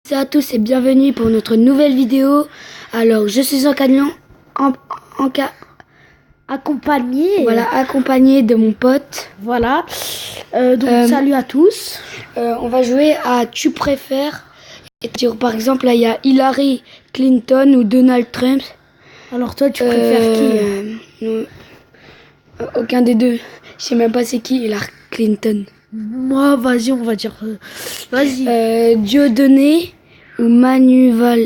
Salut à tous et bienvenue pour notre nouvelle vidéo. Alors, je suis accompagné de mon pote. Voilà. Salut à tous. On va jouer à Tu préfères. Et par exemple, là, il y a Hillary Clinton ou Donald Trump. Alors toi, tu préfères qui? Aucun des deux. Je sais même pas c'est qui Hillary Clinton. Moi, vas-y, on va dire. Vas-y. Dieudonné ou Manuval.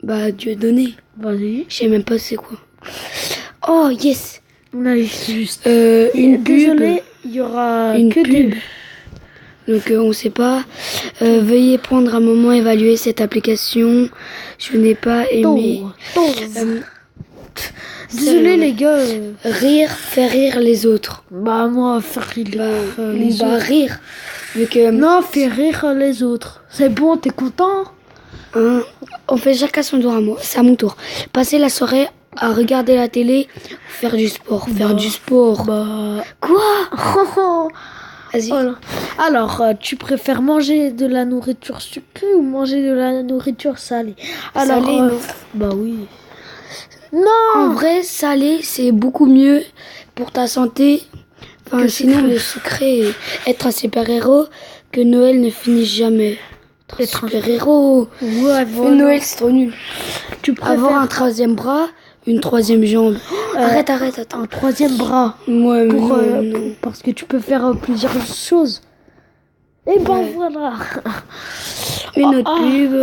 Bah, Dieudonné. Vas-y. Je sais même pas c'est quoi. Oh, yes. On a juste. Une pub. Désolé, il y aura Une que pub. des. Donc on sait pas. Veuillez prendre un moment évaluer cette application. Je n'ai pas aimé. Désolé les gars. Faire rire les autres. Bah moi, faire rire les autres. Rire. Vu que Non, faire rire les autres. C'est bon, t'es content? on fait chacun son tour à moi. C'est à mon tour. Passer la soirée à regarder la télé, faire du sport. Faire du sport. Quoi? Vas-y. Voilà. Alors, tu préfères manger de la nourriture sucrée ou manger de la nourriture salée? Alors, Salée, non. Bah oui. En Non. vrai, salé, c'est beaucoup mieux pour ta santé. Enfin, Que sinon, sucré. le sucré, être un super-héros, que Noël ne finisse jamais. Être un Super-héros. Ouais, voilà. Noël, c'est trop nul. Tu préfères Avoir un troisième bras, une troisième jambe. Arrête, attends. un troisième bras Moi, pour, non. parce que tu peux faire plusieurs choses. Et ben Ouais. voilà. Une autre pub.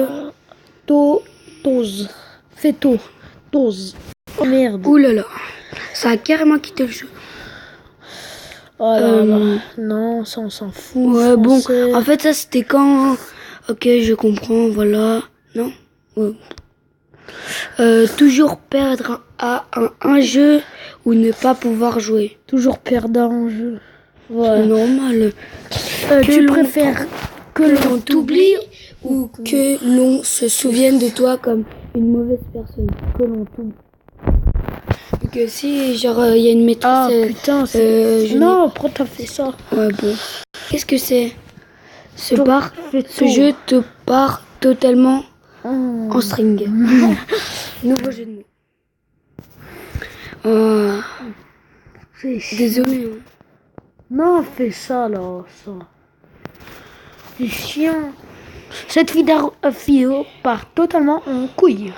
Tose. Fais Tose. Oh merde. Ouh là là. Ça a carrément quitté le jeu. Oh là là. Non, ça on s'en fout. Ouais, bon. Français. En fait, ça, c'était quand... Ok, je comprends, voilà. Non? Ouais. Toujours perdre à un jeu ou ne pas pouvoir jouer. Toujours perdant en jeu. C'est normal. Tu l'on préfères Que l'on t'oublie ou que l'on se souvienne de toi comme une mauvaise personne. que l'on t'oublie? Que si, genre, il y a une maîtresse... Ah putain, c'est... je non, pourquoi t'as fait ça? Ouais, bon. Qu'est-ce que c'est? Ce Fais jeu te part totalement Oh. en string. Nouveau jeu de mots. C'est chiant. Désolé. Non, fais ça là, ça. C'est chiant. Cette vidéo part totalement en couille.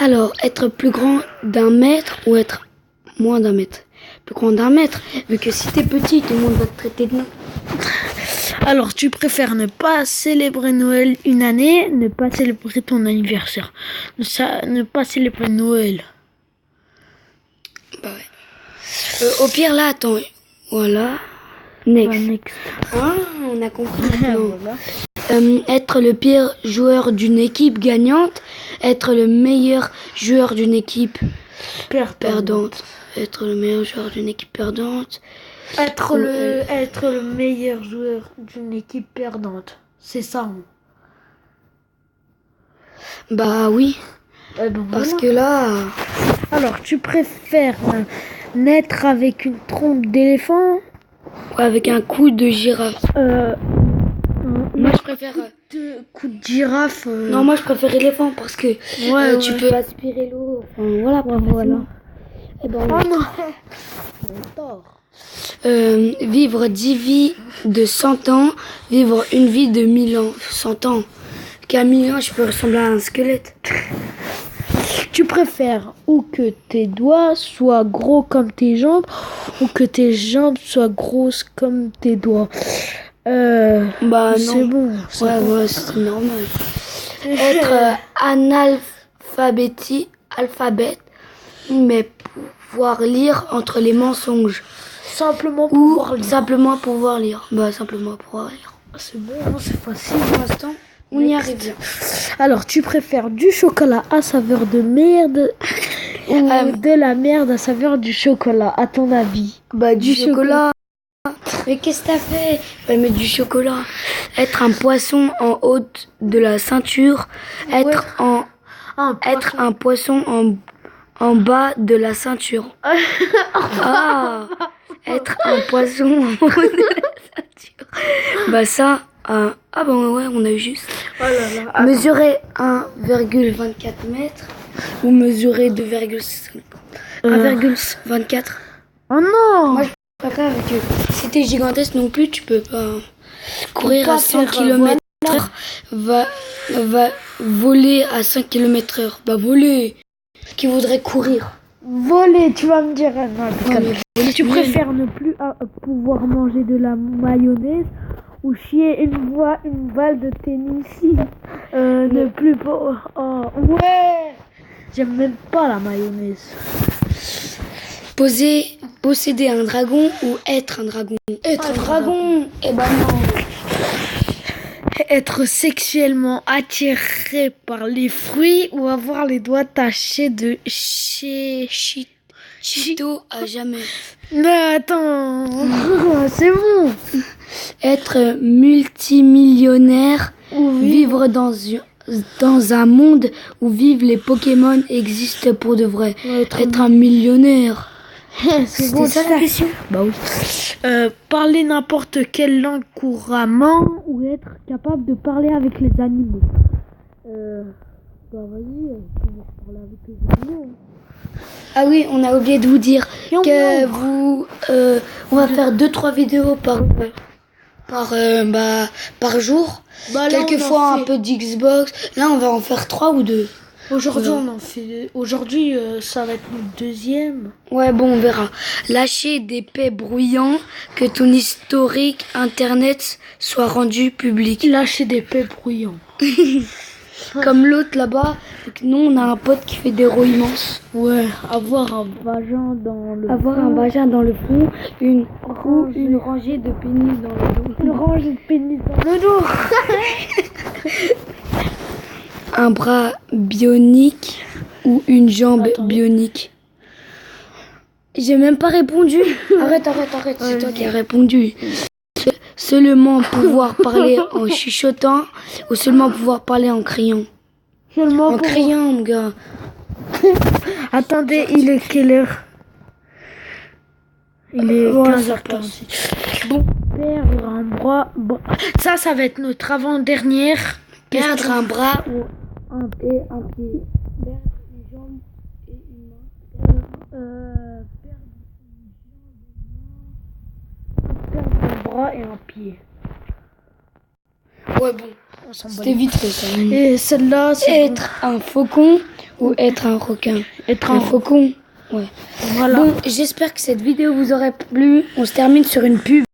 Alors, être plus grand d'1 mètre ou être moins d'1 mètre? Plus grand d'1 mètre. Vu que si t'es petit, tout le monde va te traiter de nain. Alors, tu préfères ne pas célébrer Noël une année, ne pas célébrer ton anniversaire, ne pas célébrer Noël. Bah ouais. Au pire, là, attends. Voilà. Next. Next. Ah, on a compris. Non. Voilà. Être le pire joueur d'une équipe gagnante, être le meilleur joueur d'une équipe perdante. Être le meilleur joueur d'une équipe perdante. Être le meilleur joueur d'une équipe perdante. C'est ça. Hein. Bah oui, parce que là... Alors, tu préfères naître avec une trompe d'éléphant? Avec un coup de girafe. Moi, je préfère... Coup de girafe. Non, moi, je préfère éléphant parce que tu peux aspirer l'eau. Enfin, voilà. Voilà. Et ben, Oh non. vivre 10 vies de 100 ans, vivre une vie de 1000 ans. 100 ans. Qu'à 1000 ans, je peux ressembler à un squelette. Tu préfères ou que tes doigts soient gros comme tes jambes ou que tes jambes soient grosses comme tes doigts? Bah c'est non. bon. Ouais, c'est normal. Être alphabète, mais pouvoir lire entre les mensonges. Simplement Ou pouvoir lire. simplement pouvoir lire. Bah simplement pouvoir lire. C'est bon, c'est facile. Pour l'instant, on y arrive bien. Alors, tu préfères du chocolat à saveur de merde ou de la merde à saveur du chocolat, à ton avis? Bah du chocolat. Mais qu'est-ce que t'as fait? Bah mais du chocolat. Être un poisson en haut de la ceinture. Être un poisson en bas de la ceinture. Être un poisson en haut de la ceinture. Bah ça, Ah bon ouais, on a eu juste. Oh là là. Mesurer 1,24 mètres ou mesurer 2,5. 1,24. Oh non. Moi je préfère avec eux. Si t'es gigantesque non plus, tu peux pas courir pas à 100 faire, km/h. Va voler à 5 km/h. Bah voler. Qui voudrait courir. Voler, tu vas me dire. Non, Non, mais voler, tu préfères ne plus pouvoir manger de la mayonnaise ou chier une balle de tennis. Ne plus oh ouais. J'aime même pas la mayonnaise. Posséder un dragon ou être un dragon. Être un dragon. Eh ben non. Être sexuellement attiré par les fruits ou avoir les doigts tachés de Cheeto à jamais. Mais attends, c'est bon. Être multimillionnaire ou vivre dans un monde où vivent les Pokémon existent pour de vrai. Être un millionnaire. C'est bon, ça la question. Bah oui. Parler n'importe quelle langue couramment ou être capable de parler avec les animaux. Bah vas-y, on va parler avec les animaux. Ah oui, on a oublié de vous dire que on va faire 2-3 vidéos par jour. Bah, quelquefois un peu d'Xbox. Là, on va en faire 3 ou 2. Aujourd'hui, on en fait. Aujourd'hui, ça va être notre deuxième. Ouais, bon, on verra. Lâcher des paix bruyants, que ton historique internet soit rendu public. Lâcher des paix bruyants. Comme l'autre là-bas. Nous, on a un pote qui fait des rouillements. Ouais, avoir un vagin dans le front, une rangée de pénis dans le dos. Une rangée de pénis dans le dos. Un bras bionique ou une jambe bionique. J'ai même pas répondu. Arrête, c'est toi qui as répondu. Seulement pouvoir parler en chuchotant ou seulement pouvoir parler en criant. En criant, mon gars. Attendez, il est quelle heure? Il est 15h46. Bon, perdre un bras. Bon, ça va être notre avant-dernière. Perdre un bras ou un pied. Perdre une jambe et une main. Perdre un bras et un pied. Ouais, bon. C'était vite fait ça. Et celle-là, c'est être un faucon ou être un requin. Être un faucon. Ouais. Voilà. Bon, j'espère que cette vidéo vous aurait plu. On se termine sur une pub.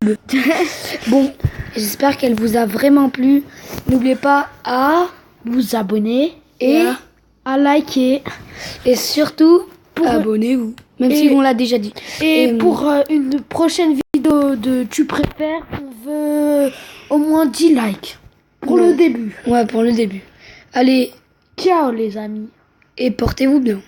Bon, j'espère qu'elle vous a vraiment plu. N'oubliez pas à vous abonner et à liker. Et surtout, abonnez-vous. Même si on l'a déjà dit. Et pour une prochaine vidéo de Tu préfères, on veut au moins 10 likes. Pour le début. Ouais, pour le début. Allez. Ciao les amis. Et portez-vous bien.